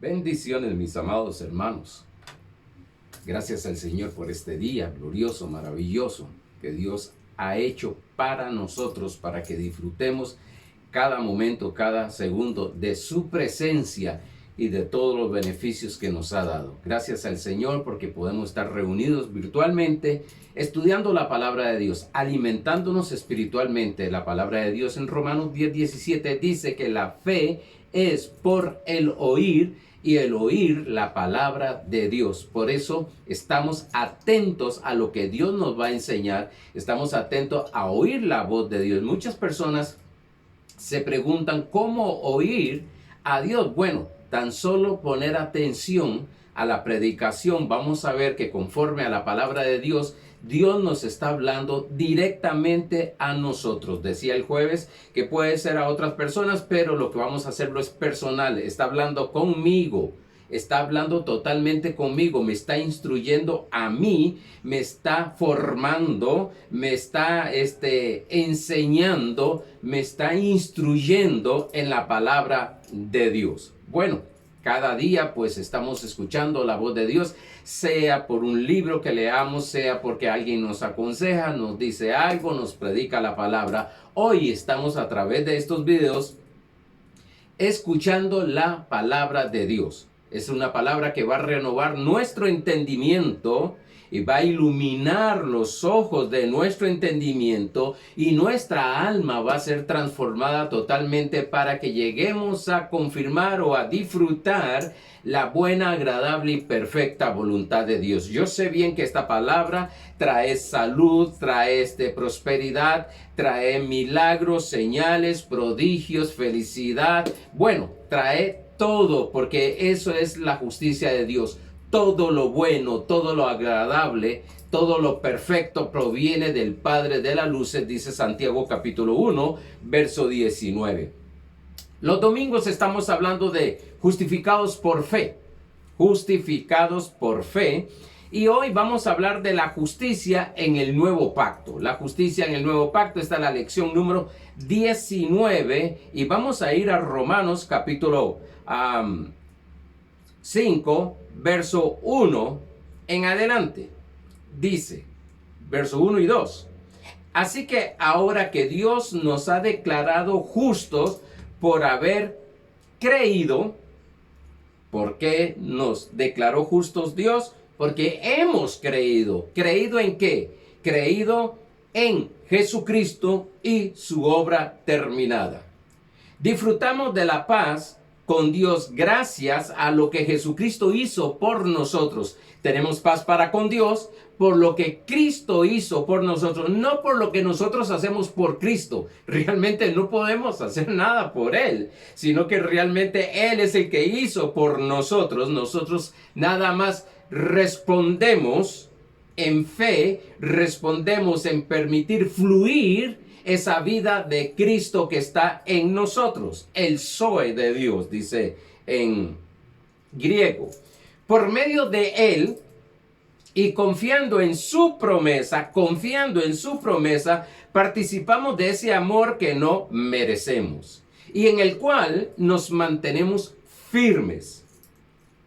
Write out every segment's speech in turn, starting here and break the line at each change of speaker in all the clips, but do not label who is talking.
Bendiciones, mis amados hermanos. Gracias al Señor por este día glorioso, maravilloso, que Dios ha hecho para nosotros, para que disfrutemos cada momento, cada segundo de su presencia y de todos los beneficios que nos ha dado. Gracias al Señor porque podemos estar reunidos virtualmente, estudiando la palabra de Dios, alimentándonos espiritualmente. La palabra de Dios en Romanos 10:17 dice que la fe es por el oír y el oír la palabra de Dios. Por eso estamos atentos a lo que Dios nos va a enseñar. Estamos atentos a oír la voz de Dios. Muchas personas se preguntan cómo oír a Dios. Bueno, tan solo poner atención a la predicación, vamos a ver que conforme a la palabra de Dios, Dios nos está hablando directamente a nosotros. Decía el jueves que puede ser a otras personas, pero lo que vamos a hacerlo es personal. Está hablando conmigo. Está hablando totalmente conmigo, me está instruyendo a mí, me está formando, me está enseñando, me está instruyendo en la palabra de Dios. Bueno, cada día pues estamos escuchando la voz de Dios, sea por un libro que leamos, sea porque alguien nos aconseja, nos dice algo, nos predica la palabra. Hoy estamos a través de estos videos escuchando la palabra de Dios. Es una palabra que va a renovar nuestro entendimiento y va a iluminar los ojos de nuestro entendimiento y nuestra alma va a ser transformada totalmente para que lleguemos a confirmar o a disfrutar la buena, agradable y perfecta voluntad de Dios. Yo sé bien que esta palabra trae salud, trae prosperidad, trae milagros, señales, prodigios, felicidad. Bueno, trae todo, porque eso es la justicia de Dios. Todo lo bueno, todo lo agradable, todo lo perfecto proviene del Padre de las luces, dice Santiago capítulo 1, verso 19. Los domingos estamos hablando de justificados por fe. Justificados por fe. Y hoy vamos a hablar de la justicia en el nuevo pacto. La justicia en el nuevo pacto está en la lección número 19. Y vamos a ir a Romanos capítulo 5, verso 1 en adelante. Dice, verso 1 y 2. Así que ahora que Dios nos ha declarado justos por haber creído, ¿por qué nos declaró justos Dios? Porque hemos creído. ¿Creído en qué? Creído en Jesucristo y su obra terminada. Disfrutamos de la paz con Dios gracias a lo que Jesucristo hizo por nosotros. Tenemos paz para con Dios por lo que Cristo hizo por nosotros, no por lo que nosotros hacemos por Cristo. Realmente no podemos hacer nada por Él, sino que realmente Él es el que hizo por nosotros. Nosotros nada más respondemos en fe, respondemos en permitir fluir esa vida de Cristo que está en nosotros, el Zoe de Dios, dice en griego. Por medio de Él y confiando en su promesa, participamos de ese amor que no merecemos y en el cual nos mantenemos firmes.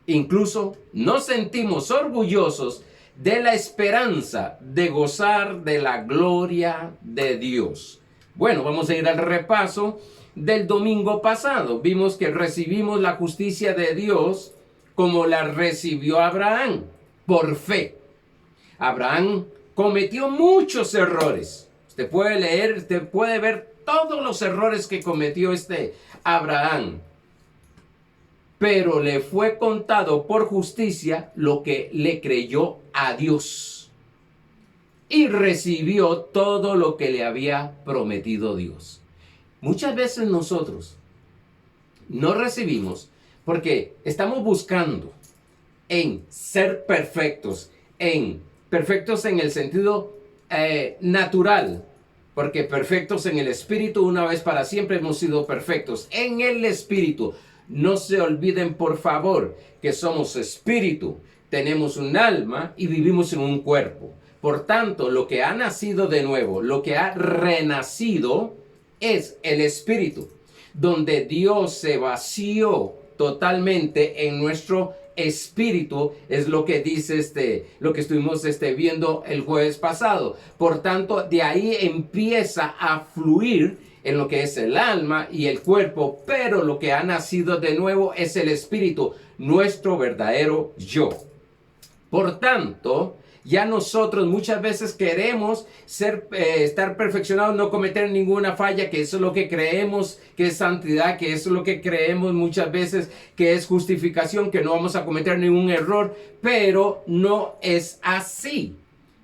Incluso nos sentimos orgullosos de la esperanza de gozar de la gloria de Dios. Bueno, vamos a ir al repaso del domingo pasado. Vimos que recibimos la justicia de Dios como la recibió Abraham, por fe. Abraham cometió muchos errores. Usted puede leer, usted puede ver todos los errores que cometió Abraham. Pero le fue contado por justicia lo que le creyó a Dios. Y recibió todo lo que le había prometido Dios. Muchas veces nosotros no recibimos porque estamos buscando en ser perfectos, perfectos en el sentido natural, porque perfectos en el espíritu, una vez para siempre hemos sido perfectos en el espíritu. No se olviden, por favor, que somos espíritu, tenemos un alma y vivimos en un cuerpo. Por tanto, lo que ha nacido de nuevo, lo que ha renacido, es el espíritu, donde Dios se vació totalmente en nuestro espíritu, es lo que dice lo que estuvimos viendo el jueves pasado. Por tanto, de ahí empieza a fluir en lo que es el alma y el cuerpo, pero lo que ha nacido de nuevo es el espíritu, nuestro verdadero yo. Por tanto, ya nosotros muchas veces queremos estar perfeccionados, no cometer ninguna falla, que eso es lo que creemos que es santidad, que eso es lo que creemos muchas veces que es justificación, que no vamos a cometer ningún error, pero no es así.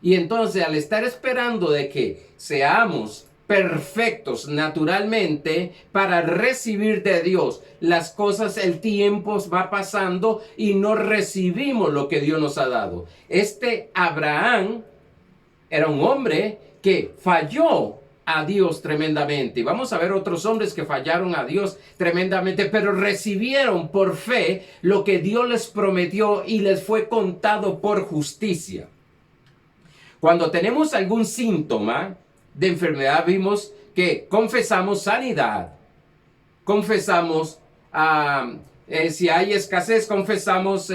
Y entonces, al estar esperando de que seamos perfectos naturalmente para recibir de Dios las cosas, el tiempo va pasando y no recibimos lo que Dios nos ha dado. Abraham era un hombre que falló a Dios tremendamente. Y vamos a ver otros hombres que fallaron a Dios tremendamente, pero recibieron por fe lo que Dios les prometió y les fue contado por justicia. Cuando tenemos algún síntoma de enfermedad, vimos que confesamos sanidad, confesamos si hay escasez, confesamos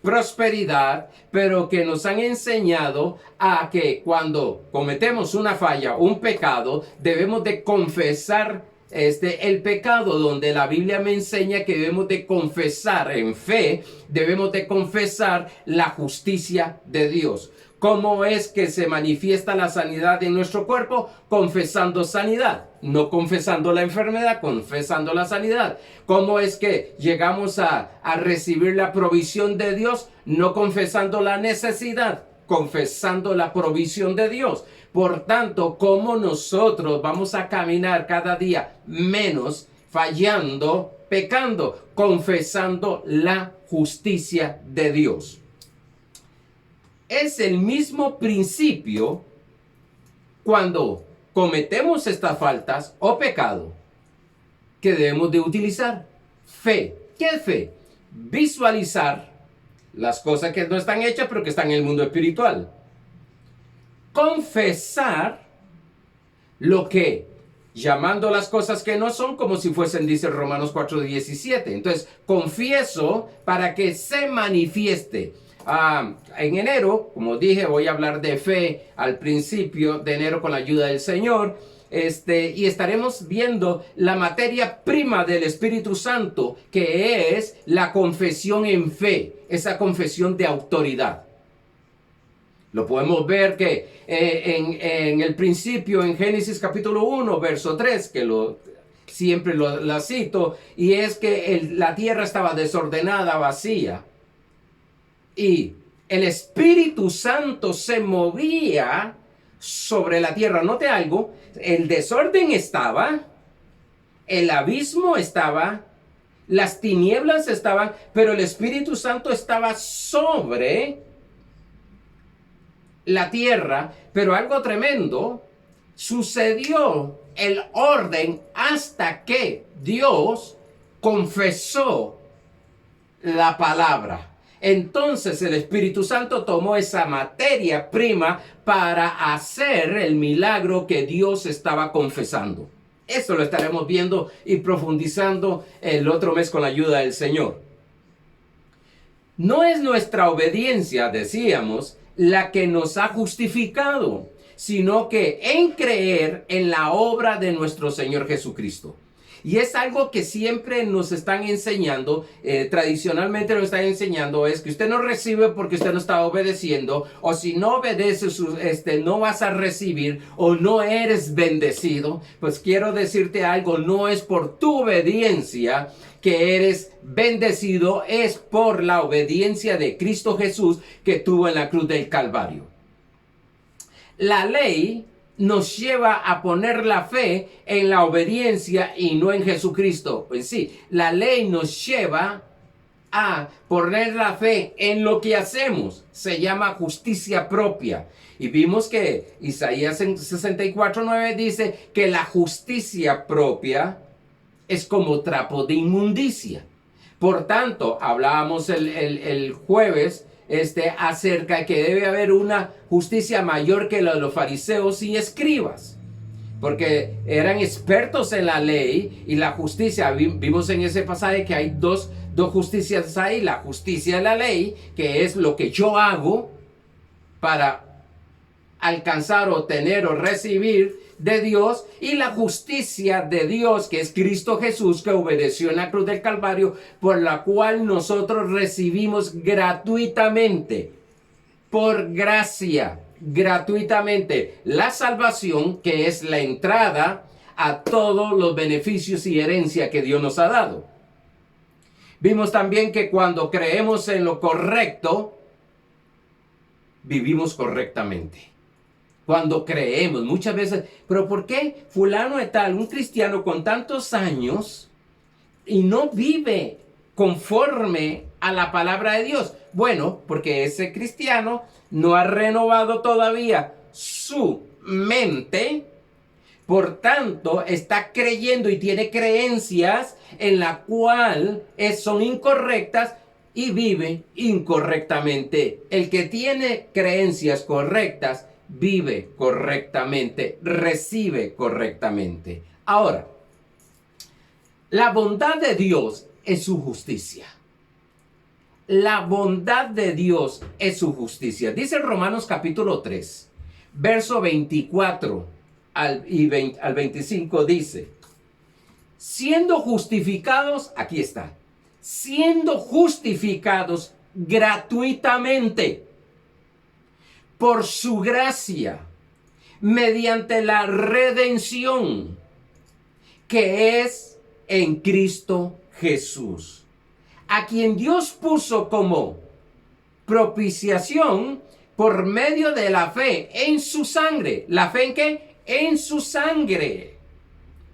prosperidad, pero que nos han enseñado a que cuando cometemos una falla, un pecado, debemos de confesar el pecado, donde la Biblia me enseña que debemos de confesar en fe, debemos de confesar la justicia de Dios. ¿Cómo es que se manifiesta la sanidad en nuestro cuerpo? Confesando sanidad, no confesando la enfermedad, confesando la sanidad. ¿Cómo es que llegamos a recibir la provisión de Dios? No confesando la necesidad, confesando la provisión de Dios. Por tanto, ¿cómo nosotros vamos a caminar cada día menos, fallando, pecando? Confesando la justicia de Dios. Es el mismo principio cuando cometemos estas faltas o pecado que debemos de utilizar. Fe. ¿Qué es fe? Visualizar las cosas que no están hechas pero que están en el mundo espiritual. Confesar lo que, llamando las cosas que no son como si fuesen, dice Romanos 4:17. Entonces, confieso para que se manifieste. En enero, como dije, voy a hablar de fe al principio de enero con la ayuda del Señor. Y estaremos viendo la materia prima del Espíritu Santo, que es la confesión en fe, esa confesión de autoridad. Lo podemos ver que en el principio, en Génesis capítulo 1, verso 3, que siempre la cito, y es que la tierra estaba desordenada, vacía. Y el Espíritu Santo se movía sobre la tierra. Note algo, el desorden estaba, el abismo estaba, las tinieblas estaban, pero el Espíritu Santo estaba sobre la tierra. Pero algo tremendo sucedió, el orden, hasta que Dios confesó la palabra. Entonces el Espíritu Santo tomó esa materia prima para hacer el milagro que Dios estaba confesando. Esto lo estaremos viendo y profundizando el otro mes con la ayuda del Señor. No es nuestra obediencia, decíamos, la que nos ha justificado, sino que en creer en la obra de nuestro Señor Jesucristo. Y es algo que siempre nos están enseñando, tradicionalmente nos están enseñando, es que usted no recibe porque usted no está obedeciendo, o si no obedeces, no vas a recibir, o no eres bendecido. Pues quiero decirte algo, no es por tu obediencia que eres bendecido, es por la obediencia de Cristo Jesús que tuvo en la cruz del Calvario. La ley nos lleva a poner la fe en la obediencia y no en Jesucristo. Pues sí, la ley nos lleva a poner la fe en lo que hacemos. Se llama justicia propia. Y vimos que Isaías 64:9 dice que la justicia propia es como trapo de inmundicia. Por tanto, hablábamos el jueves acerca de que debe haber una justicia mayor que la de los fariseos y escribas, porque eran expertos en la ley y la justicia. Vimos en ese pasaje que hay dos dos justicias hay: la justicia de la ley, que es lo que yo hago para alcanzar o tener o recibir de Dios, y la justicia de Dios, que es Cristo Jesús, que obedeció en la cruz del Calvario, por la cual nosotros recibimos gratuitamente, por gracia, gratuitamente, la salvación, que es la entrada a todos los beneficios y herencia que Dios nos ha dado. Vimos también que cuando creemos en lo correcto, vivimos correctamente. Cuando creemos, muchas veces, pero ¿por qué fulano de tal, un cristiano con tantos años, y no vive conforme a la palabra de Dios? Bueno, porque ese cristiano no ha renovado todavía su mente, por tanto está creyendo y tiene creencias en la cual son incorrectas y vive incorrectamente. El que tiene creencias correctas vive correctamente, recibe correctamente. Ahora, la bondad de Dios es su justicia. La bondad de Dios es su justicia. Dice Romanos capítulo 3, verso 24 al 25, dice: siendo justificados, aquí está, siendo justificados gratuitamente por su gracia, mediante la redención que es en Cristo Jesús, a quien Dios puso como propiciación por medio de la fe en su sangre. ¿La fe en qué? En su sangre.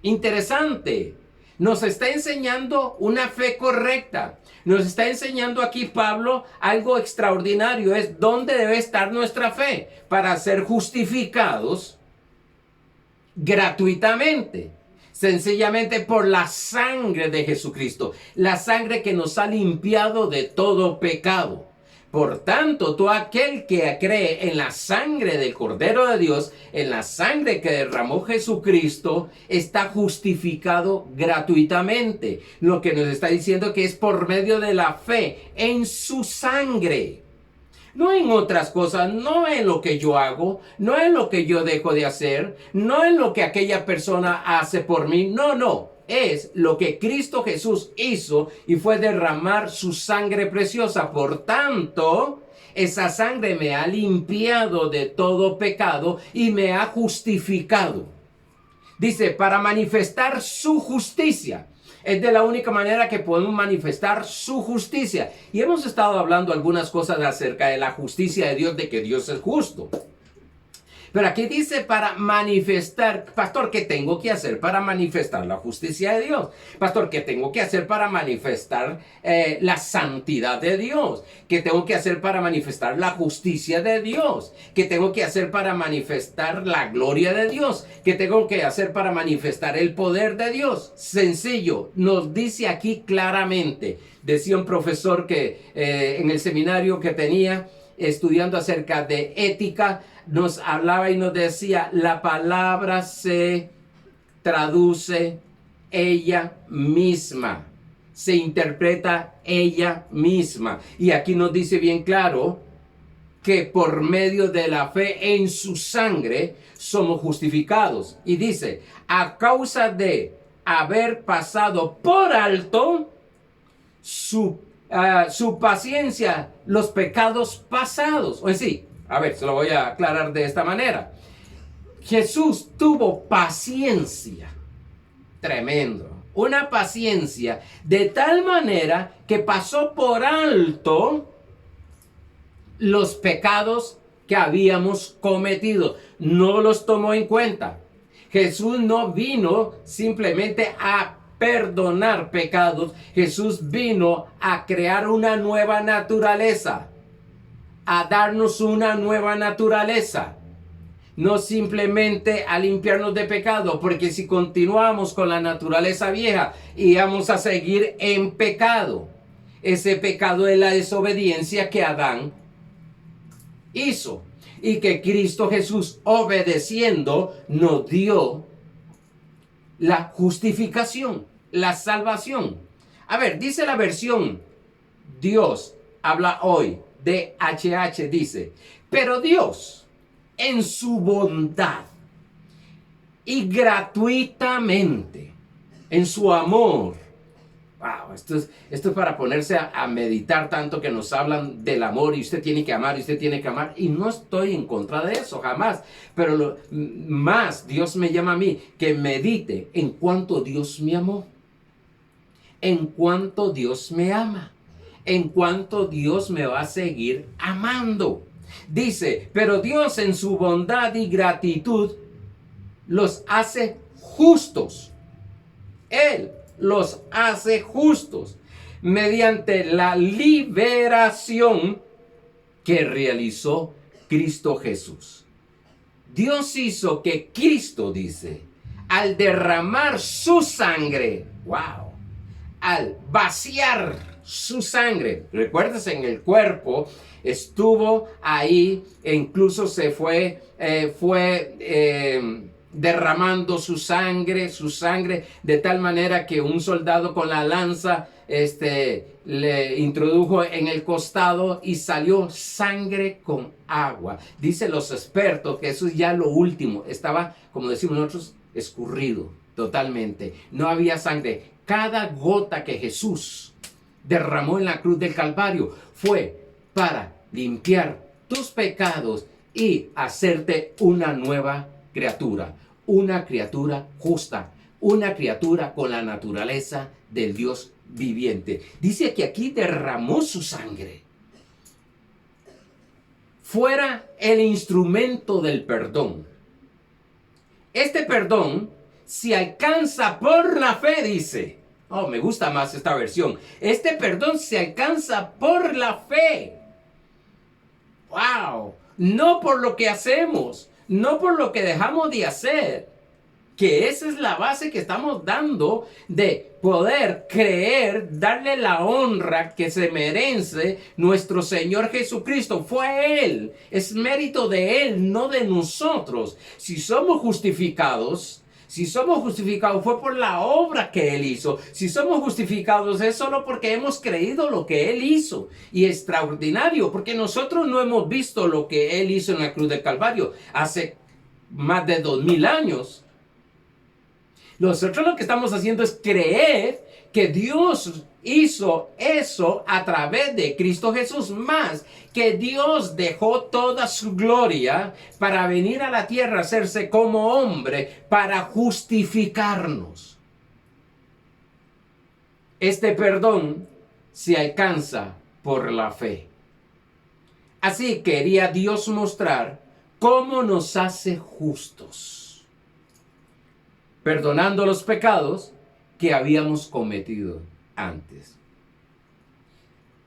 Interesante. Nos está enseñando una fe correcta. Nos está enseñando aquí Pablo algo extraordinario. Es dónde debe estar nuestra fe para ser justificados gratuitamente. Sencillamente por la sangre de Jesucristo. La sangre que nos ha limpiado de todo pecado. Por tanto, todo aquel que cree en la sangre del Cordero de Dios, en la sangre que derramó Jesucristo, está justificado gratuitamente. Lo que nos está diciendo que es por medio de la fe en su sangre. No en otras cosas, no en lo que yo hago, no en lo que yo dejo de hacer, no en lo que aquella persona hace por mí, no. Es lo que Cristo Jesús hizo y fue derramar su sangre preciosa. Por tanto, esa sangre me ha limpiado de todo pecado y me ha justificado. Dice, para manifestar su justicia. Es de la única manera que podemos manifestar su justicia. Y hemos estado hablando algunas cosas acerca de la justicia de Dios, de que Dios es justo. Pero aquí dice para manifestar. Pastor, ¿qué tengo que hacer para manifestar la justicia de Dios? Pastor, ¿qué tengo que hacer para manifestar la santidad de Dios? ¿Qué tengo que hacer para manifestar la justicia de Dios? ¿Qué tengo que hacer para manifestar la gloria de Dios? ¿Qué tengo que hacer para manifestar el poder de Dios? Sencillo, nos dice aquí claramente. Decía un profesor que en el seminario que tenía, estudiando acerca de ética, nos hablaba y nos decía, la palabra se traduce ella misma, se interpreta ella misma. Y aquí nos dice bien claro que por medio de la fe en su sangre somos justificados. Y dice, a causa de haber pasado por alto su paciencia, los pecados pasados. O sí, a ver, se lo voy a aclarar de esta manera. Jesús tuvo paciencia, tremendo, una paciencia de tal manera que pasó por alto los pecados que habíamos cometido. No los tomó en cuenta. Jesús no vino simplemente a perdonar pecados. Jesús vino a crear una nueva naturaleza, a darnos una nueva naturaleza, no simplemente a limpiarnos de pecado, porque si continuamos con la naturaleza vieja, íbamos a seguir en pecado. Ese pecado es la desobediencia que Adán hizo y que Cristo Jesús, obedeciendo, nos dio la justificación, la salvación. A ver, dice la versión Dios habla hoy, DHH dice, pero Dios en su bondad y gratuitamente, en su amor. Wow, esto es para ponerse a meditar tanto que nos hablan del amor y usted tiene que amar y usted tiene que amar. Y no estoy en contra de eso, jamás. Pero más Dios me llama a mí que medite en cuánto Dios me amó, en cuánto Dios me ama, en cuánto Dios me va a seguir amando. Dice, pero Dios en su bondad y gratitud los hace justos. Él los hace justos mediante la liberación que realizó Cristo Jesús. Dios hizo que Cristo, dice, al derramar su sangre, wow, al vaciar su sangre, recuerdas, en el cuerpo estuvo ahí e incluso se fue derramando su sangre, de tal manera que un soldado con la lanza le introdujo en el costado y salió sangre con agua. Dicen los expertos que eso es ya lo último. Estaba, como decimos nosotros, escurrido totalmente. No había sangre. Cada gota que Jesús derramó en la cruz del Calvario fue para limpiar tus pecados y hacerte una nueva criatura. Una criatura justa, una criatura con la naturaleza del Dios viviente. Dice que aquí derramó su sangre. Fuera el instrumento del perdón. Este perdón se alcanza por la fe, dice. Oh, me gusta más esta versión. Este perdón se alcanza por la fe. ¡Wow! No por lo que hacemos. No por lo que dejamos de hacer, que esa es la base que estamos dando de poder creer, darle la honra que se merece nuestro Señor Jesucristo. Fue Él, es mérito de Él, no de nosotros. Si somos justificados fue por la obra que Él hizo. Si somos justificados es solo porque hemos creído lo que Él hizo. Y extraordinario, porque nosotros no hemos visto lo que Él hizo en la cruz del Calvario hace más de 2000 años. Nosotros lo que estamos haciendo es creer que Dios hizo eso a través de Cristo Jesús, más que Dios dejó toda su gloria para venir a la tierra, hacerse como hombre, para justificarnos. Este perdón se alcanza por la fe. Así quería Dios mostrar cómo nos hace justos, perdonando los pecados que habíamos cometido antes.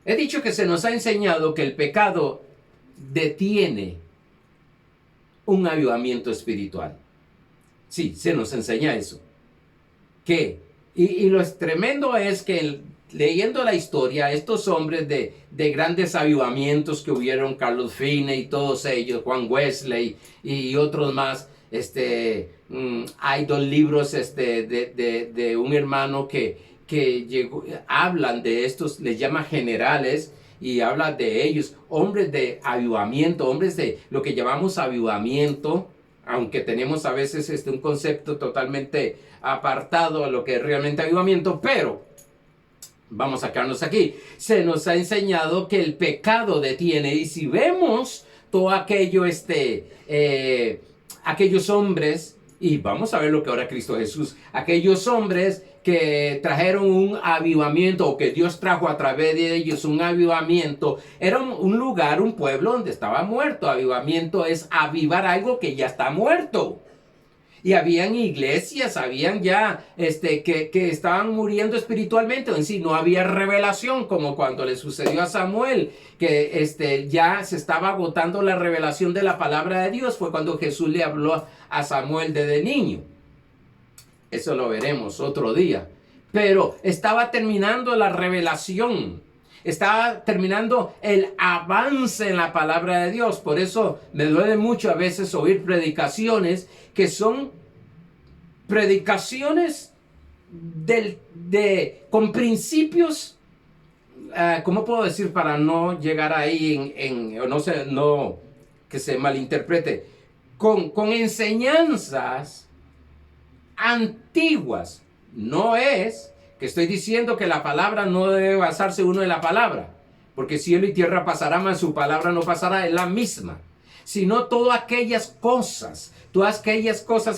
He dicho que se nos ha enseñado que el pecado detiene un avivamiento espiritual. Sí, se nos enseña eso. Y lo tremendo es que leyendo la historia, estos hombres de grandes avivamientos que hubieron, Carlos Finney y todos ellos, Juan Wesley y otros más, hay dos libros de un hermano que llegó, hablan de estos, les llama generales, y habla de ellos, hombres de avivamiento, hombres de lo que llamamos avivamiento, aunque tenemos a veces un concepto totalmente apartado a lo que es realmente avivamiento, pero vamos a quedarnos aquí. Se nos ha enseñado que el pecado detiene, y si vemos todo aquello, aquellos hombres, y vamos a ver lo que ahora Cristo Jesús, aquellos hombres que trajeron un avivamiento, o que Dios trajo a través de ellos un avivamiento, era un lugar, un pueblo donde estaba muerto. Avivamiento es avivar algo que ya está muerto. Y habían iglesias, habían ya que estaban muriendo espiritualmente. En sí no había revelación, como cuando le sucedió a Samuel, que ya se estaba agotando la revelación de la palabra de Dios. Fue cuando Jesús le habló a Samuel desde niño. Eso lo veremos otro día. Pero estaba terminando la revelación. Estaba terminando el avance en la palabra de Dios. Por eso me duele mucho a veces oír predicaciones que son predicaciones con principios, ¿cómo puedo decir para no llegar ahí no sé, no que se malinterprete, con enseñanzas antiguas? No es que estoy diciendo que la palabra no debe basarse uno en la palabra, porque cielo y tierra pasará, mas su palabra no pasará, es la misma, sino todas aquellas cosas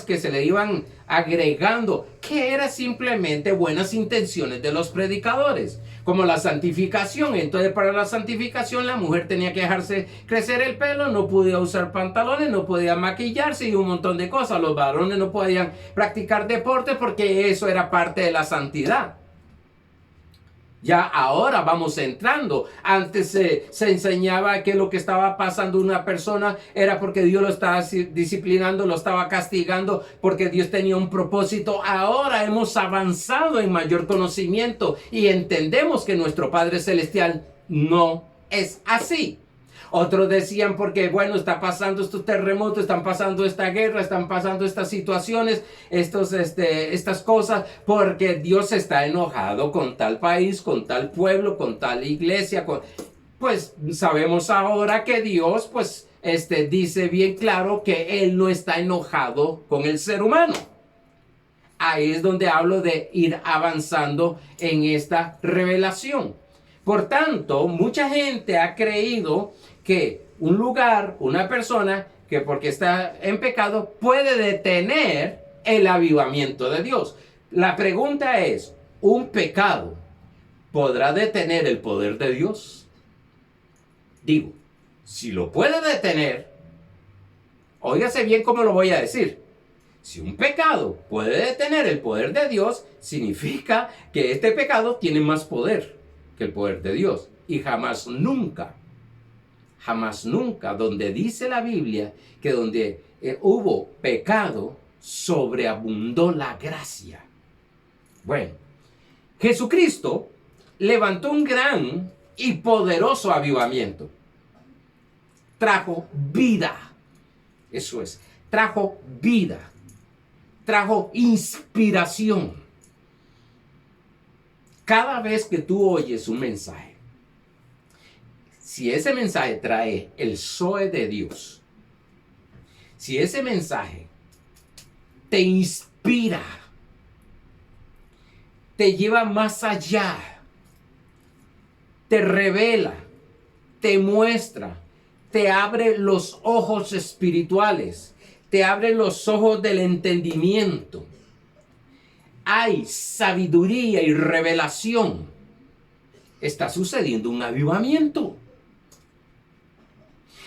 que se le iban agregando, que eran simplemente buenas intenciones de los predicadores, como la santificación. Entonces, para la santificación la mujer tenía que dejarse crecer el pelo, no podía usar pantalones, no podía maquillarse y un montón de cosas. Los varones no podían practicar deporte porque eso era parte de la santidad. Ya ahora vamos entrando. Antes se enseñaba que lo que estaba pasando una persona era porque Dios lo estaba disciplinando, lo estaba castigando, porque Dios tenía un propósito. Ahora hemos avanzado en mayor conocimiento y entendemos que nuestro Padre Celestial no es así. Otros decían porque, bueno, está pasando estos terremotos, están pasando esta guerra, están pasando estas situaciones, estas cosas, porque Dios está enojado con tal país, con tal pueblo, con tal iglesia. Pues sabemos ahora que Dios, pues, dice bien claro que Él no está enojado con el ser humano. Ahí es donde hablo de ir avanzando en esta revelación. Por tanto, mucha gente ha creído que un lugar, una persona, que porque está en pecado, puede detener el avivamiento de Dios. La pregunta es, ¿un pecado podrá detener el poder de Dios? Digo, si lo puede detener, óigase bien cómo lo voy a decir. Si un pecado puede detener el poder de Dios, significa que este pecado tiene más poder que el poder de Dios. Y jamás nunca, donde dice la Biblia que donde hubo pecado, sobreabundó la gracia. Bueno, Jesucristo levantó un gran y poderoso avivamiento. Trajo vida. Eso es, trajo vida. Trajo inspiración. Cada vez que tú oyes un mensaje, si ese mensaje trae el Zoe de Dios, si ese mensaje te inspira, te lleva más allá, te revela, te muestra, te abre los ojos espirituales, te abre los ojos del entendimiento, hay sabiduría y revelación, está sucediendo un avivamiento.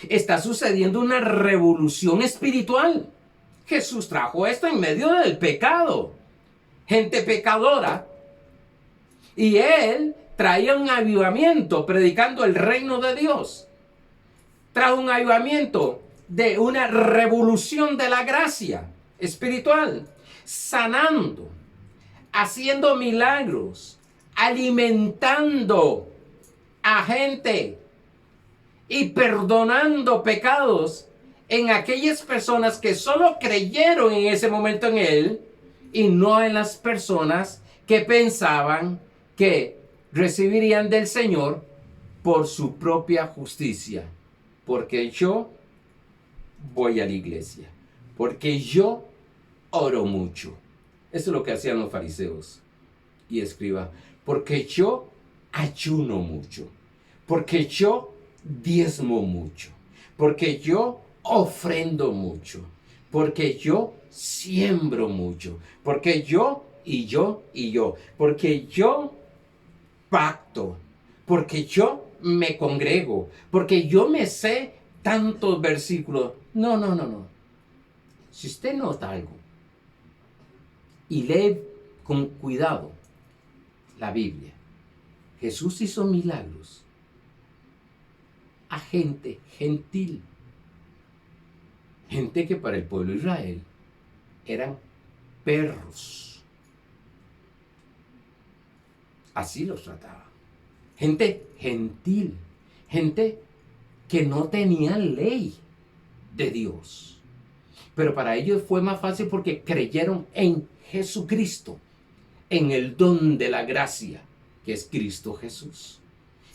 Está sucediendo una revolución espiritual. Jesús trajo esto en medio del pecado. Gente pecadora. Y Él traía un avivamiento predicando el reino de Dios. Trajo un avivamiento de una revolución de la gracia espiritual. Sanando. Haciendo milagros. Alimentando a gente. Y perdonando pecados en aquellas personas que solo creyeron en ese momento en Él y no en las personas que pensaban que recibirían del Señor por su propia justicia. Porque yo voy a la iglesia. Porque yo oro mucho. Eso es lo que hacían los fariseos y escribas. Porque yo ayuno mucho. Porque yo diezmo mucho, porque yo ofrendo mucho, porque yo siembro mucho, porque yo, porque yo pacto, porque yo me congrego, porque yo me sé tantos versículos. No. Si usted nota algo y lee con cuidado la Biblia, Jesús hizo milagros a gente gentil, gente que para el pueblo de Israel eran perros. Así los trataba. Gente gentil, gente que no tenía ley de Dios. Pero para ellos fue más fácil porque creyeron en Jesucristo. en el don de la gracia, que es Cristo Jesús.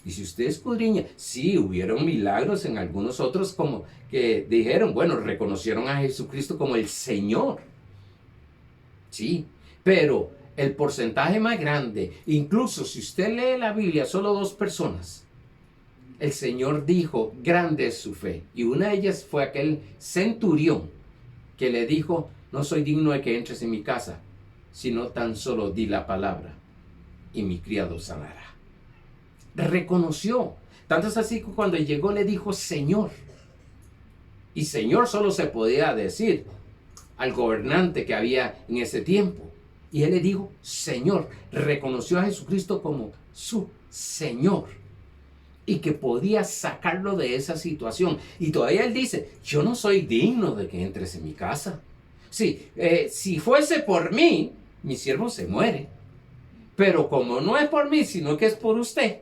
Y si usted escudriña, sí, hubieron milagros en algunos otros como que dijeron, bueno, reconocieron a Jesucristo como el Señor. Sí, pero el porcentaje más grande, incluso si usted lee la Biblia, solo 2 personas, el Señor dijo, grande es su fe. Y una de ellas fue aquel centurión que le dijo, no soy digno de que entres en mi casa, sino tan solo di la palabra y mi criado sanará. Reconoció. Tanto es así que cuando llegó le dijo Señor. Y Señor solo se podía decir al gobernante que había en ese tiempo. Y él le dijo Señor. Reconoció a Jesucristo como su Señor. Y que podía sacarlo de esa situación. Y todavía él dice, yo no soy digno de que entres en mi casa. Sí, si fuese por mí, mi siervo se muere. Pero como no es por mí, sino que es por usted,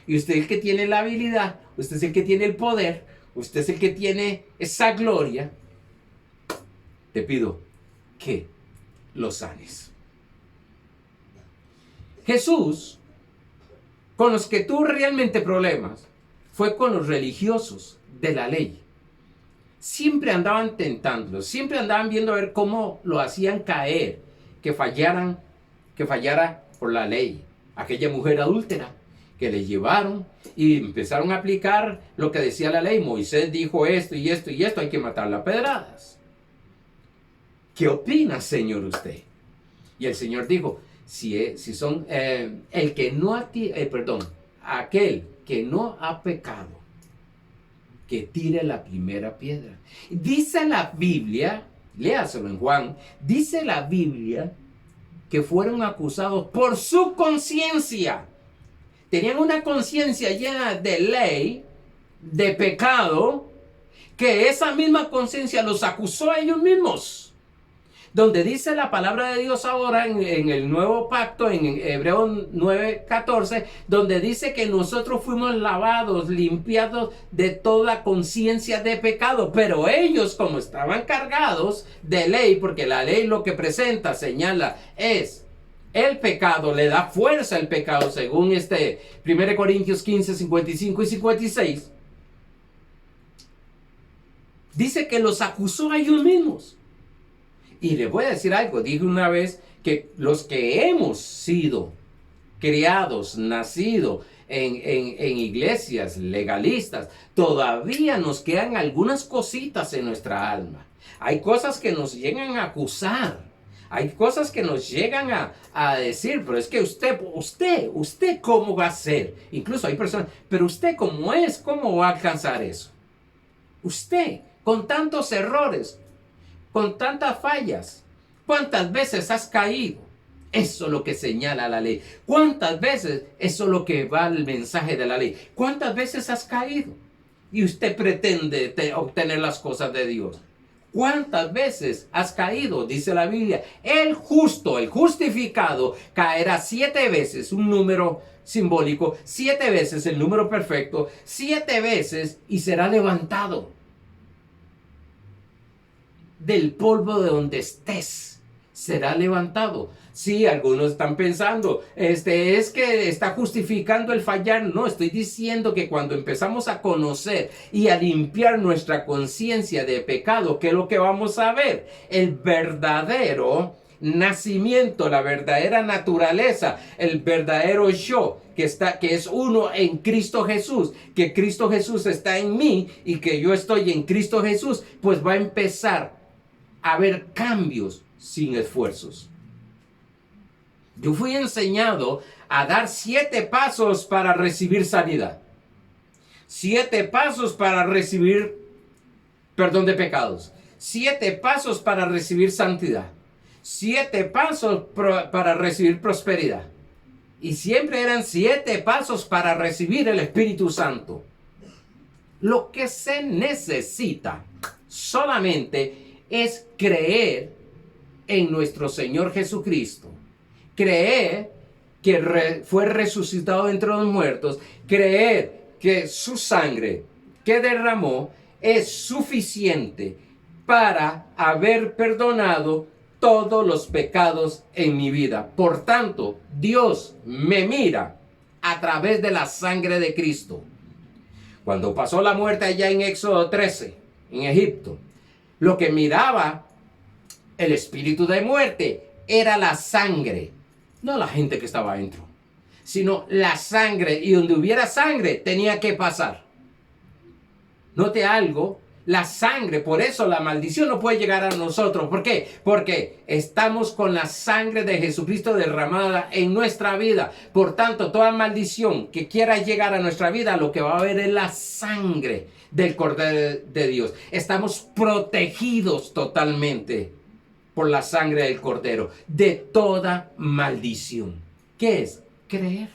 y usted es el que tiene la habilidad, usted es el que tiene el poder, usted es el que tiene esa gloria, te pido que lo sanes. Jesús, con los que tuvo realmente problemas, fue con los religiosos de la ley. Siempre andaban tentándolo, siempre andaban viendo a ver cómo lo hacían caer, que fallara por la ley. Aquella mujer adúltera que le llevaron y empezaron a aplicar lo que decía la ley. Moisés dijo esto y esto y esto, hay que matarla a pedradas. ¿Qué opina, Señor, usted? Y el Señor dijo, aquel que no ha pecado, que tire la primera piedra. Dice la Biblia, léaselo en Juan, dice la Biblia que fueron acusados por su conciencia. Tenían una conciencia llena de ley, de pecado, que esa misma conciencia los acusó a ellos mismos. Donde dice la palabra de Dios ahora en el nuevo pacto, en Hebreos 9:14, donde dice que nosotros fuimos lavados, limpiados de toda conciencia de pecado. Pero ellos, como estaban cargados de ley, porque la ley lo que presenta, señala, es el pecado, le da fuerza al pecado, según 1 Corintios 15, 55 y 56. Dice que los acusó a ellos mismos. Y les voy a decir algo, dije una vez que los que hemos sido criados, nacidos en iglesias legalistas, todavía nos quedan algunas cositas en nuestra alma. Hay cosas que nos llegan a acusar, hay cosas que nos llegan a decir, pero es que usted cómo va a ser. Incluso hay personas, pero usted cómo es, cómo va a alcanzar eso. Usted, con tantos errores, con tantas fallas, ¿cuántas veces has caído? Eso es lo que señala la ley. ¿Cuántas veces? Eso es lo que va el mensaje de la ley. ¿Cuántas veces has caído? Y usted pretende obtener las cosas de Dios. ¿Cuántas veces has caído? Dice la Biblia. El justo, el justificado, caerá 7 veces, un número simbólico, 7 veces el número perfecto, 7 veces y será levantado. Del polvo de donde estés será levantado. Sí, algunos están pensando, es que está justificando el fallar. No, estoy diciendo que cuando empezamos a conocer y a limpiar nuestra conciencia de pecado, ¿qué es lo que vamos a ver? El verdadero nacimiento, la verdadera naturaleza, el verdadero yo, que es uno en Cristo Jesús, que Cristo Jesús está en mí y que yo estoy en Cristo Jesús, pues va a empezar a haber cambios sin esfuerzos. Yo fui enseñado a dar 7 pasos para recibir sanidad. 7 pasos para recibir perdón de pecados. 7 pasos para recibir santidad. 7 pasos para recibir prosperidad. Y siempre eran 7 pasos para recibir el Espíritu Santo. Lo que se necesita solamente es creer en nuestro Señor Jesucristo. Creer que fue resucitado entre los muertos. Creer que su sangre que derramó es suficiente para haber perdonado todos los pecados en mi vida. Por tanto, Dios me mira a través de la sangre de Cristo. Cuando pasó la muerte allá en Éxodo 13, en Egipto, lo que miraba el espíritu de muerte era la sangre, no la gente que estaba adentro, sino la sangre, y donde hubiera sangre tenía que pasar. Note algo, la sangre, por eso la maldición no puede llegar a nosotros. ¿Por qué? Porque estamos con la sangre de Jesucristo derramada en nuestra vida. Por tanto, toda maldición que quiera llegar a nuestra vida, lo que va a haber es la sangre del Cordero de Dios. Estamos protegidos totalmente por la sangre del Cordero de toda maldición. ¿Qué es? Creer.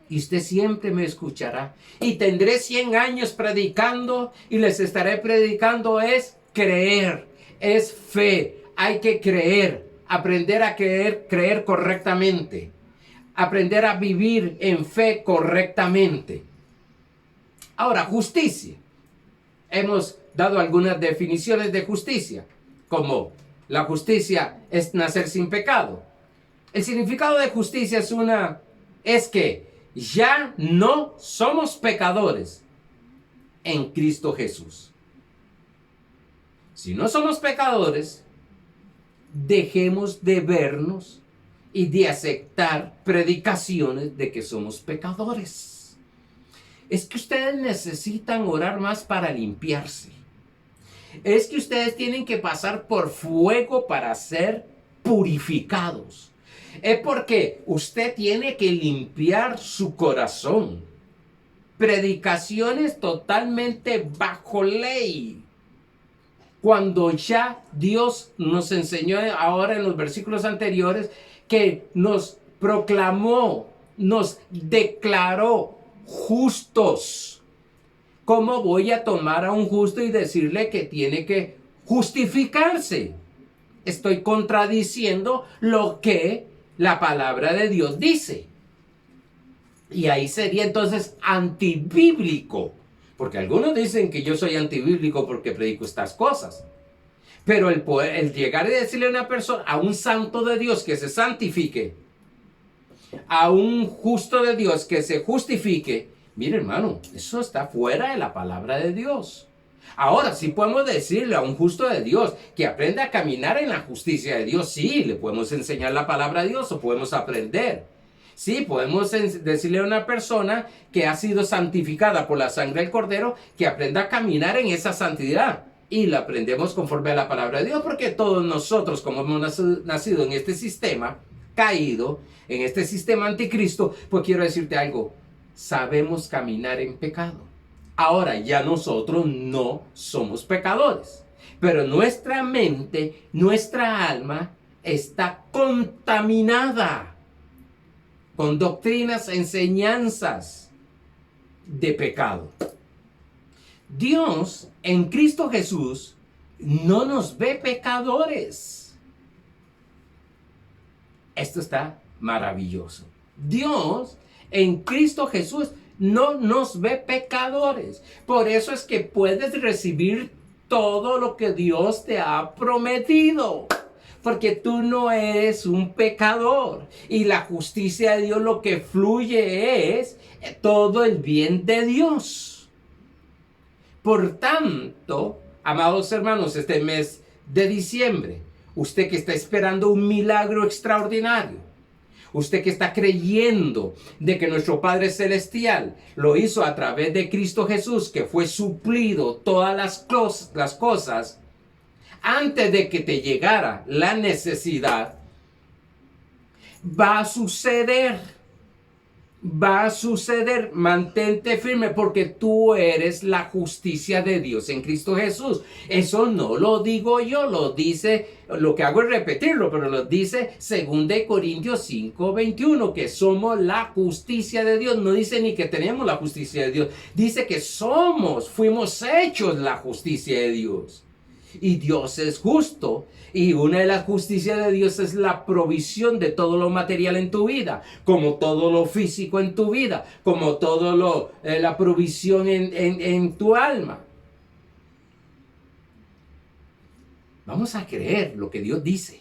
Y usted siempre me escuchará. Y tendré 100 años predicando y les estaré predicando. Es creer, es fe. Hay que creer, aprender a creer correctamente. Aprender a vivir en fe correctamente. Ahora, justicia. Hemos dado algunas definiciones de justicia, como la justicia es nacer sin pecado. El significado de justicia es que ya no somos pecadores en Cristo Jesús. Si no somos pecadores, dejemos de vernos y de aceptar predicaciones de que somos pecadores. Es que ustedes necesitan orar más para limpiarse. Es que ustedes tienen que pasar por fuego para ser purificados. Es porque usted tiene que limpiar su corazón. Predicaciones totalmente bajo ley. Cuando ya Dios nos enseñó ahora en los versículos anteriores que nos proclamó, nos declaró justos. ¿Cómo voy a tomar a un justo y decirle que tiene que justificarse? Estoy contradiciendo lo que la palabra de Dios dice. Y ahí sería entonces antibíblico. Porque algunos dicen que yo soy antibíblico porque predico estas cosas. Pero el llegar y decirle a una persona, a un santo de Dios que se santifique, a un justo de Dios que se justifique, mire hermano, eso está fuera de la palabra de Dios. Ahora, sí podemos decirle a un justo de Dios que aprenda a caminar en la justicia de Dios. Sí, le podemos enseñar la palabra de Dios o podemos aprender. Sí, podemos decirle a una persona que ha sido santificada por la sangre del Cordero que aprenda a caminar en esa santidad. Y la aprendemos conforme a la palabra de Dios, porque todos nosotros, como hemos nacido en este sistema caído, en este sistema anticristo, pues quiero decirte algo, sabemos caminar en pecado. Ahora ya nosotros no somos pecadores, pero nuestra mente, nuestra alma está contaminada con doctrinas, enseñanzas de pecado. Dios en Cristo Jesús no nos ve pecadores. Esto está maravilloso. Dios en Cristo Jesús no nos ve pecadores. Por eso es que puedes recibir todo lo que Dios te ha prometido. Porque tú no eres un pecador. Y la justicia de Dios lo que fluye es todo el bien de Dios. Por tanto, amados hermanos, este mes de diciembre, usted que está esperando un milagro extraordinario, usted que está creyendo de que nuestro Padre Celestial lo hizo a través de Cristo Jesús, que fue suplido todas las cosas, antes de que te llegara la necesidad, va a suceder. Va a suceder, mantente firme porque tú eres la justicia de Dios en Cristo Jesús. Eso no lo digo yo, lo dice, lo que hago es repetirlo, pero lo dice 2 Corintios 5:21, que somos la justicia de Dios. No dice ni que tenemos la justicia de Dios, dice que fuimos hechos la justicia de Dios. Y Dios es justo. Y una de las justicias de Dios es la provisión de todo lo material en tu vida, como todo lo físico en tu vida, como todo la provisión en tu alma. Vamos a creer lo que Dios dice.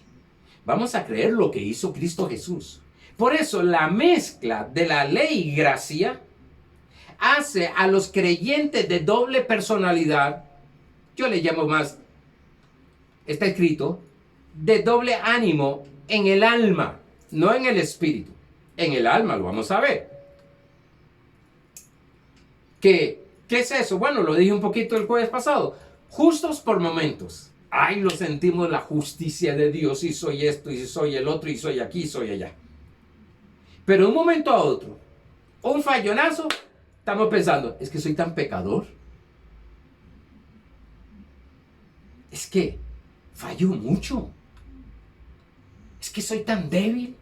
Vamos a creer lo que hizo Cristo Jesús. Por eso la mezcla de la ley y gracia hace a los creyentes de doble personalidad, yo le llamo más, está escrito, de doble ánimo en el alma, no en el espíritu. En el alma lo vamos a ver. ¿Qué es eso? Bueno, lo dije un poquito el jueves pasado. Justos por momentos. Ay, lo sentimos la justicia de Dios, y soy esto, y soy el otro, y soy aquí, y soy allá. Pero de un momento a otro, un fallonazo, estamos pensando, es que soy tan pecador. Es que fallo mucho. Es que soy tan débil.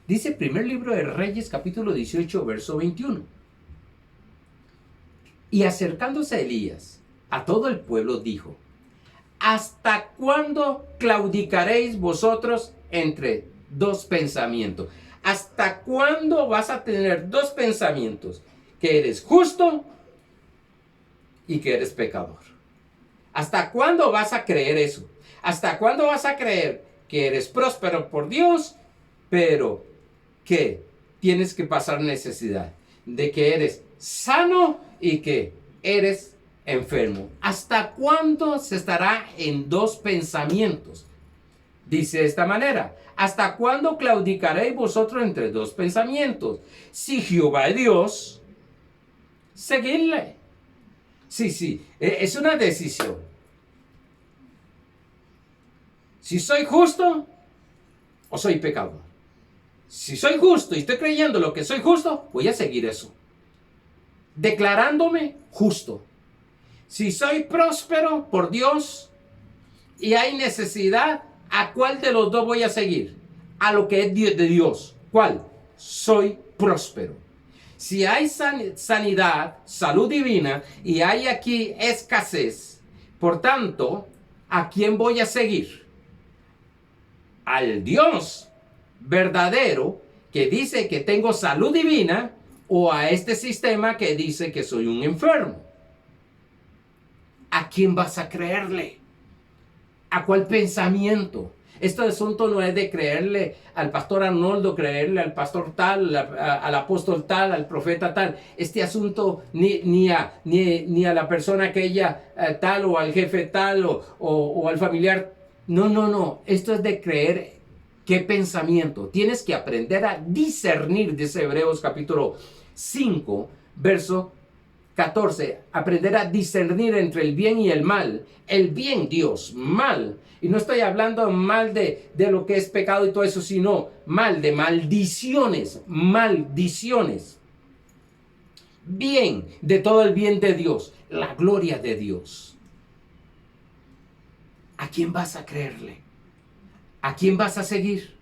Dice el primer libro de Reyes, capítulo 18, verso 21. Y acercándose a Elías, a todo el pueblo dijo: ¿hasta cuándo claudicaréis vosotros entre dos pensamientos? ¿Hasta cuándo vas a tener dos pensamientos? Que eres justo y que eres pecador. ¿Hasta cuándo vas a creer eso? ¿Hasta cuándo vas a creer que eres próspero por Dios, pero que tienes que pasar necesidad? De que eres sano y que eres enfermo. ¿Hasta cuándo se estará en dos pensamientos? Dice de esta manera: ¿hasta cuándo claudicaréis vosotros entre dos pensamientos? Si Jehová es Dios, seguidle. Sí, es una decisión. Si soy justo o soy pecador. Si soy justo y estoy creyendo lo que soy justo, voy a seguir eso. Declarándome justo. Si soy próspero por Dios y hay necesidad, ¿a cuál de los dos voy a seguir? A lo que es de Dios. ¿Cuál? Soy próspero. Si hay sanidad, salud divina, y hay aquí escasez, por tanto, ¿a quién voy a seguir? Al Dios verdadero que dice que tengo salud divina, o a este sistema que dice que soy un enfermo. ¿A quién vas a creerle? ¿A cuál pensamiento? Este asunto no es de creerle al pastor Arnoldo, creerle al pastor tal, al apóstol tal, al profeta tal. Este asunto ni a la persona aquella tal, o al jefe tal, o al familiar. No. Esto es de creer qué pensamiento. Tienes que aprender a discernir, dice Hebreos capítulo 5, verso 14, aprender a discernir entre el bien y el mal. El bien, Dios, mal. Y no estoy hablando mal de lo que es pecado y todo eso, sino mal de maldiciones, maldiciones. Bien, de todo el bien de Dios, la gloria de Dios. ¿A quién vas a creerle? ¿A quién vas a seguir?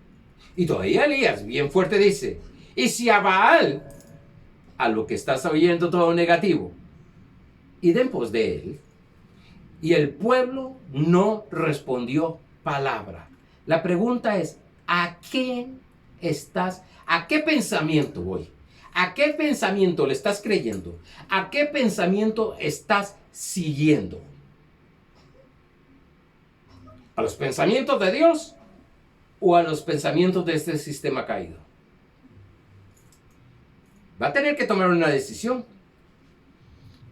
Y todavía Elías, bien fuerte, dice: y si a Baal, a lo que estás oyendo todo negativo, y en pos de él. Y el pueblo no respondió palabra. La pregunta es: ¿a quién estás? ¿A qué pensamiento voy? ¿A qué pensamiento le estás creyendo? ¿A qué pensamiento estás siguiendo? ¿A los pensamientos de Dios o a los pensamientos de este sistema caído? Va a tener que tomar una decisión.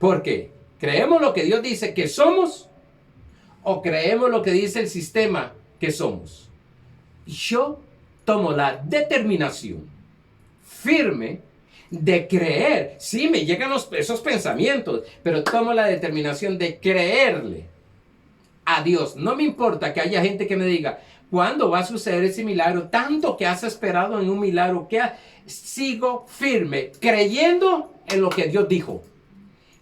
Porque ¿creemos lo que Dios dice que somos o creemos lo que dice el sistema que somos? Y yo tomo la determinación firme de creer. Sí, me llegan esos pensamientos, pero tomo la determinación de creerle a Dios. No me importa que haya gente que me diga: ¿cuándo va a suceder ese milagro? Tanto que has esperado en un milagro, que sigo firme, creyendo en lo que Dios dijo,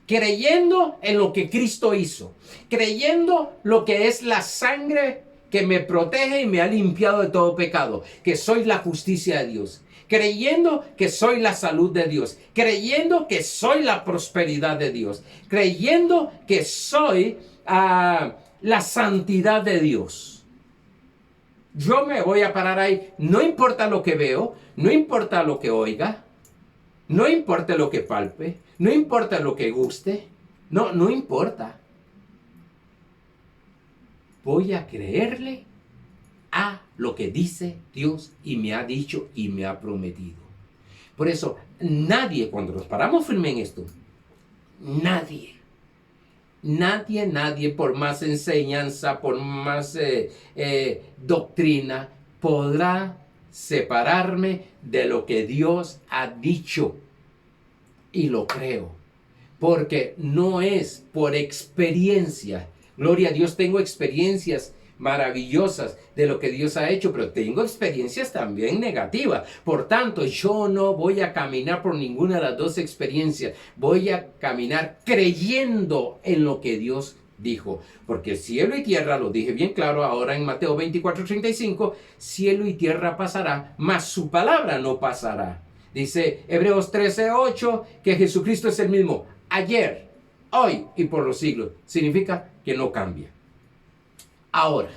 creyendo en lo que Cristo hizo, creyendo lo que es la sangre que me protege y me ha limpiado de todo pecado, que soy la justicia de Dios, creyendo que soy la salud de Dios, creyendo que soy la prosperidad de Dios, creyendo que soy la santidad de Dios. Yo me voy a parar ahí, no importa lo que veo, no importa lo que oiga, no importa lo que palpe, no importa lo que guste, no importa. voy a creerle a lo que dice Dios y me ha dicho y me ha prometido. Por eso, nadie, cuando nos paramos firme en esto, nadie, por más enseñanza, por más doctrina, podrá separarme de lo que Dios ha dicho. Y lo creo, porque no es por experiencia. Gloria a Dios, tengo experiencias maravillosas de lo que Dios ha hecho, pero tengo experiencias también negativas. Por tanto, yo no voy a caminar por ninguna de las dos experiencias. Voy a caminar creyendo en lo que Dios dijo. Porque cielo y tierra, lo dije bien claro ahora en Mateo 24:35, cielo y tierra pasará, mas su palabra no pasará. Dice Hebreos 13:8 que Jesucristo es el mismo ayer, hoy y por los siglos. Significa que no cambia. Ahora,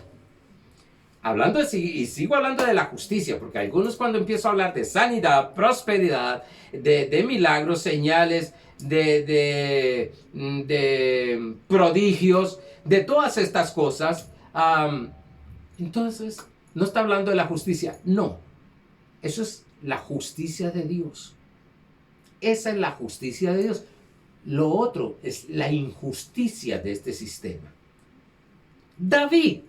hablando y sigo hablando de la justicia, porque algunos cuando empiezo a hablar de sanidad, prosperidad, de milagros, señales, de prodigios, de todas estas cosas, entonces no está hablando de la justicia. No, eso es la justicia de Dios. Esa es la justicia de Dios. Lo otro es la injusticia de este sistema. David,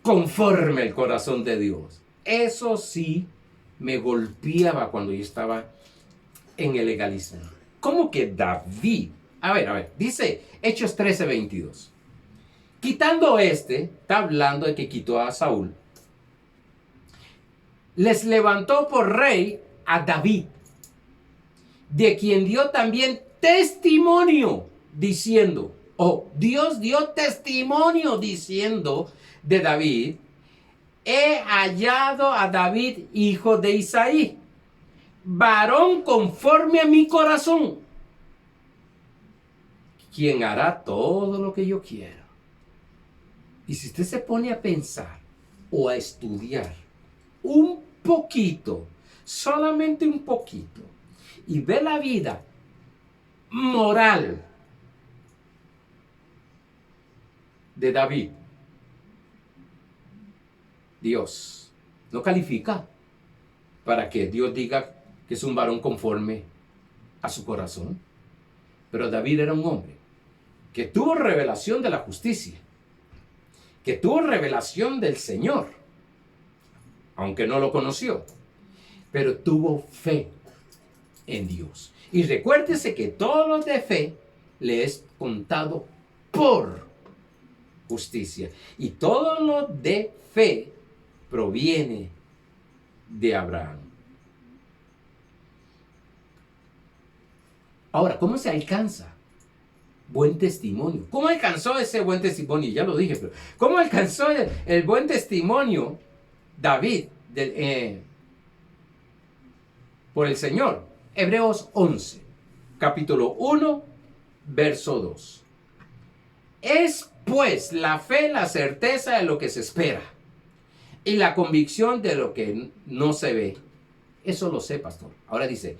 conforme el corazón de Dios. Eso sí me golpeaba cuando yo estaba en el legalismo. ¿Cómo que David? A ver, dice Hechos 13:22. Quitando está hablando de que quitó a Saúl, les levantó por rey a David, de quien dio también testimonio, diciendo, Dios dio testimonio diciendo de David, he hallado a David, hijo de Isaí, varón conforme a mi corazón, quien hará todo lo que yo quiero. Y si usted se pone a pensar o a estudiar un poquito, solamente un poquito, y ve la vida moral de David, Dios no califica para que Dios diga que es un varón conforme a su corazón. Pero David era un hombre que tuvo revelación de la justicia, que tuvo revelación del Señor, aunque no lo conoció, pero tuvo fe en Dios. Y recuérdese que todo lo de fe le es contado por justicia. Y todo lo de fe proviene de Abraham. Ahora, ¿cómo se alcanza buen testimonio? ¿Cómo alcanzó ese buen testimonio? Ya lo dije, pero ¿cómo alcanzó el buen testimonio David por el Señor? Hebreos 11, capítulo 1, verso 2. Es pues la fe la certeza de lo que se espera y la convicción de lo que no se ve. Eso lo sé, pastor. Ahora dice,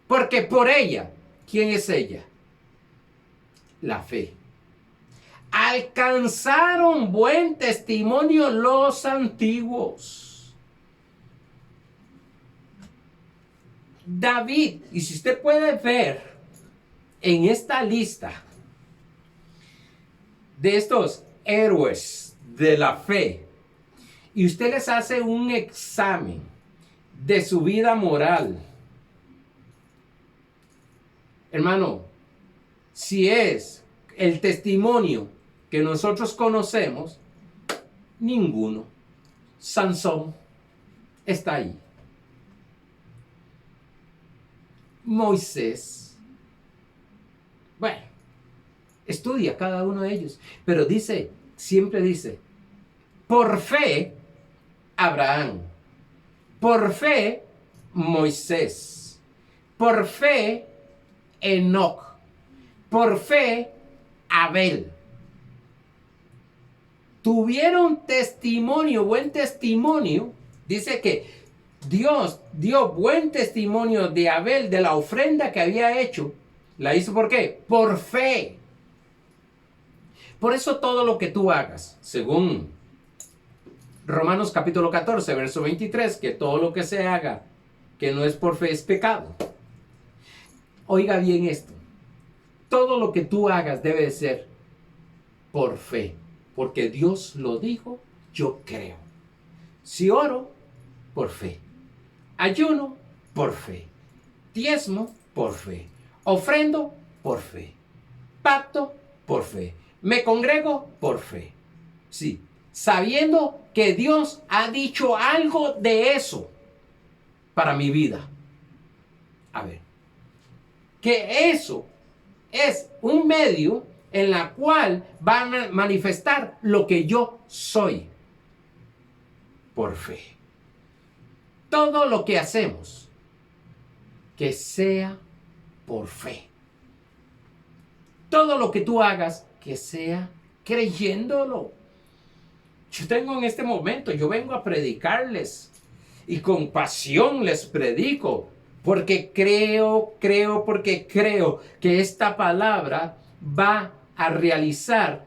porque por ella, ¿quién es ella? La fe. Alcanzaron buen testimonio los antiguos. David, y si usted puede ver en esta lista de estos héroes de la fe, y usted les hace un examen de su vida moral, hermano, si es el testimonio que nosotros conocemos, ninguno. Sansón está ahí. Moisés. Bueno, estudia cada uno de ellos. Pero dice, siempre dice, por fe, Abraham. Por fe, Moisés. Por fe, Enoc. Por fe, Abel. Tuvieron testimonio, buen testimonio. Dice que Dios dio buen testimonio de Abel, de la ofrenda que había hecho. ¿La hizo por qué? Por fe. Por eso todo lo que tú hagas, según Romanos capítulo 14, verso 23, que todo lo que se haga que no es por fe es pecado. Oiga bien esto. Todo lo que tú hagas debe de ser por fe, porque Dios lo dijo, yo creo. Si oro, por fe. Ayuno, por fe. Diezmo, por fe. Ofrendo, por fe. Pacto, por fe. Me congrego, por fe. Sí, sabiendo que Dios ha dicho algo de eso para mi vida. A ver, que eso es un medio en la cual va a manifestar lo que yo soy por fe. Todo lo que hacemos, que sea por fe. Todo lo que tú hagas, que sea creyéndolo. Yo tengo en este momento, yo vengo a predicarles y con pasión les predico, porque creo que esta palabra va a realizar,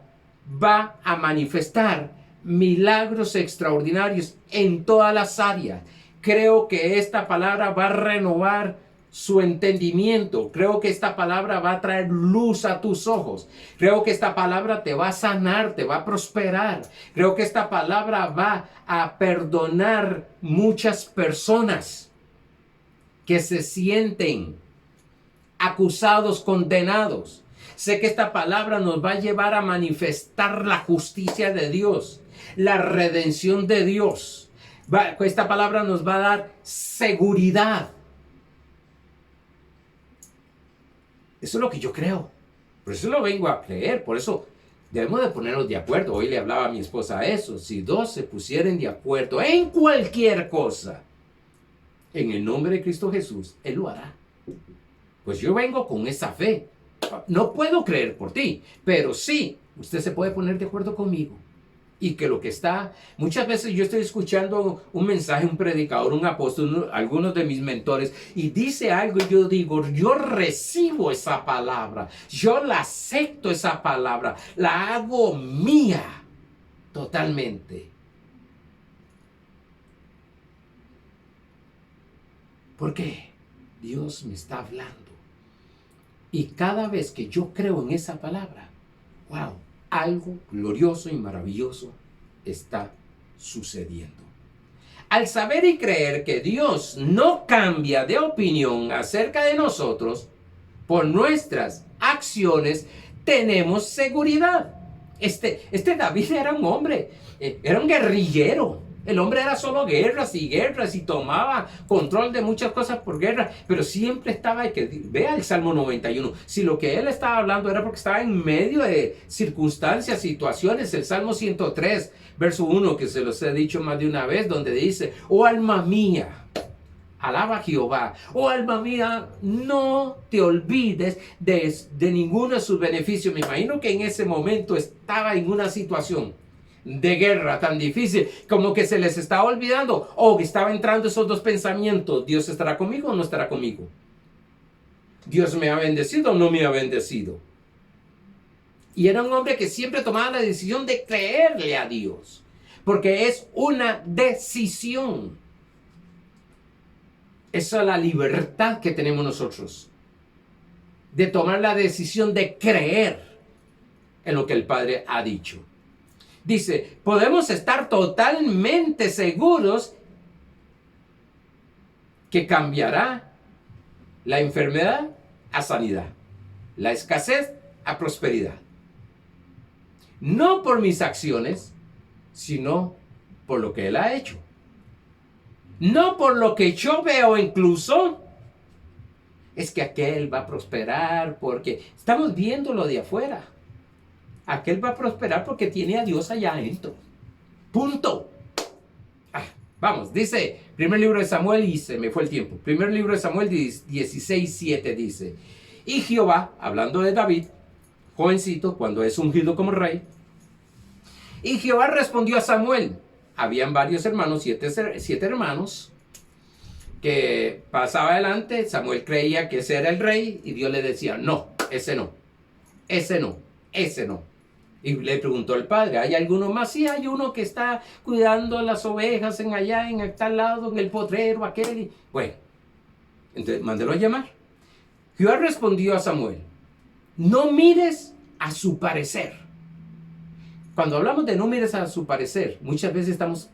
va a manifestar milagros extraordinarios en todas las áreas. Creo que esta palabra va a renovar su entendimiento. Creo que esta palabra va a traer luz a tus ojos. Creo que esta palabra te va a sanar, te va a prosperar. Creo que esta palabra va a perdonar muchas personas que se sienten acusados, condenados. Sé que esta palabra nos va a llevar a manifestar la justicia de Dios, la redención de Dios. Esta palabra nos va a dar seguridad. Eso es lo que yo creo. Por eso lo vengo a creer. Por eso debemos de ponernos de acuerdo. Hoy le hablaba a mi esposa eso. Si dos se pusieren de acuerdo en cualquier cosa, en el nombre de Cristo Jesús, Él lo hará. Pues yo vengo con esa fe. No puedo creer por ti, pero sí, usted se puede poner de acuerdo conmigo. Y que lo que está, muchas veces yo estoy escuchando un mensaje, un predicador, un apóstol, algunos de mis mentores, y dice algo y yo digo, yo recibo esa palabra, yo la acepto esa palabra, la hago mía totalmente. Porque Dios me está hablando. Y cada vez que yo creo en esa palabra, wow, algo glorioso y maravilloso está sucediendo. Al saber y creer que Dios no cambia de opinión acerca de nosotros, por nuestras acciones tenemos seguridad. Este David era un hombre, era un guerrillero. El hombre era solo guerras y tomaba control de muchas cosas por guerra, pero siempre estaba, vea el Salmo 91, si lo que él estaba hablando era porque estaba en medio de circunstancias, situaciones, el Salmo 103, verso 1, que se los he dicho más de una vez, donde dice, oh alma mía, alaba a Jehová, oh alma mía, no te olvides de ninguno de sus beneficios. Me imagino que en ese momento estaba en una situación de guerra tan difícil, como que se les estaba olvidando, o que estaba entrando esos dos pensamientos: Dios estará conmigo o no estará conmigo, Dios me ha bendecido o no me ha bendecido. Y era un hombre que siempre tomaba la decisión de creerle a Dios, porque es una decisión. Esa es la libertad que tenemos nosotros, de tomar la decisión de creer en lo que el Padre ha dicho. Dice, podemos estar totalmente seguros que cambiará la enfermedad a sanidad, la escasez a prosperidad. No por mis acciones, sino por lo que Él ha hecho. No por lo que yo veo incluso. Es que aquel va a prosperar porque estamos viéndolo de afuera. Aquel va a prosperar porque tiene a Dios allá adentro. Punto. Vamos, dice, primer libro de Samuel, y se me fue el tiempo. Primer libro de Samuel 16:7 dice, y Jehová, hablando de David, jovencito, cuando es ungido como rey, y Jehová respondió a Samuel. Habían varios hermanos, siete hermanos, que pasaba adelante. Samuel creía que ese era el rey, y Dios le decía, no, ese no, ese no, ese no. Y le preguntó al padre, ¿hay alguno más? Sí, hay uno que está cuidando las ovejas en allá, en tal lado, en el potrero, aquel. Bueno, entonces mándelo a llamar. Jehová respondió a Samuel, no mires a su parecer. Cuando hablamos de no mires a su parecer, muchas veces estamos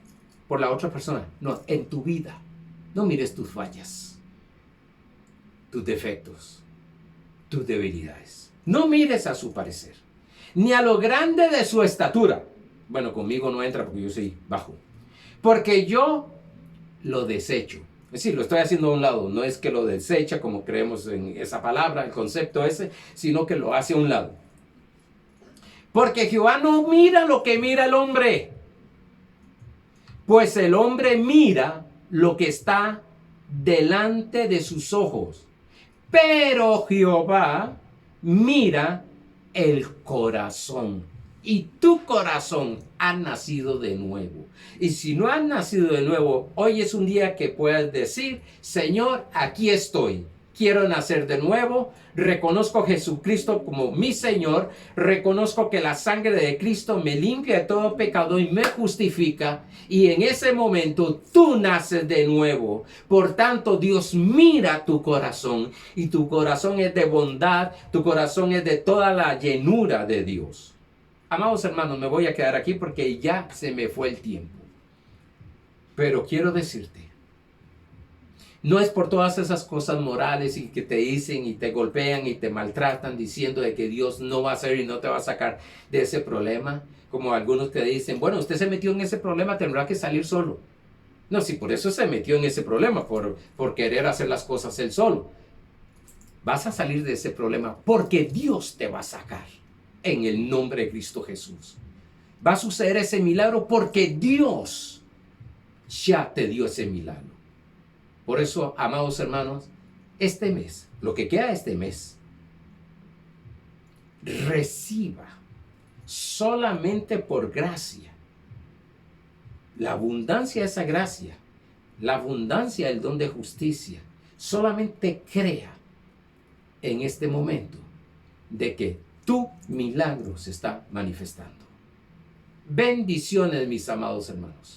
por la otra persona. No, en tu vida. No mires tus fallas, tus defectos, tus debilidades. No mires a su parecer, ni a lo grande de su estatura. Bueno, conmigo no entra porque yo soy bajo. Porque yo lo desecho. Es decir, lo estoy haciendo a un lado. No es que lo desecha como creemos en esa palabra, el concepto ese, sino que lo hace a un lado. Porque Jehová no mira lo que mira el hombre. Pues el hombre mira lo que está delante de sus ojos. Pero Jehová mira el corazón. Y tu corazón ha nacido de nuevo. Y si no has nacido de nuevo, hoy es un día que puedes decir, Señor, aquí estoy. Quiero nacer de nuevo. Reconozco a Jesucristo como mi Señor. Reconozco que la sangre de Cristo me limpia de todo pecado y me justifica. Y en ese momento tú naces de nuevo. Por tanto, Dios mira tu corazón. Y tu corazón es de bondad. Tu corazón es de toda la llenura de Dios. Amados hermanos, me voy a quedar aquí porque ya se me fue el tiempo. Pero quiero decirte, no es por todas esas cosas morales y que te dicen y te golpean y te maltratan diciendo de que Dios no va a hacer y no te va a sacar de ese problema. Como algunos te dicen, bueno, usted se metió en ese problema, tendrá que salir solo. No, si por eso se metió en ese problema, por querer hacer las cosas él solo. Vas a salir de ese problema porque Dios te va a sacar en el nombre de Cristo Jesús. Va a suceder ese milagro porque Dios ya te dio ese milagro. Por eso, amados hermanos, este mes, lo que queda de este mes, reciba solamente por gracia la abundancia de esa gracia, la abundancia del don de justicia. Solamente crea en este momento de que tu milagro se está manifestando. Bendiciones, mis amados hermanos.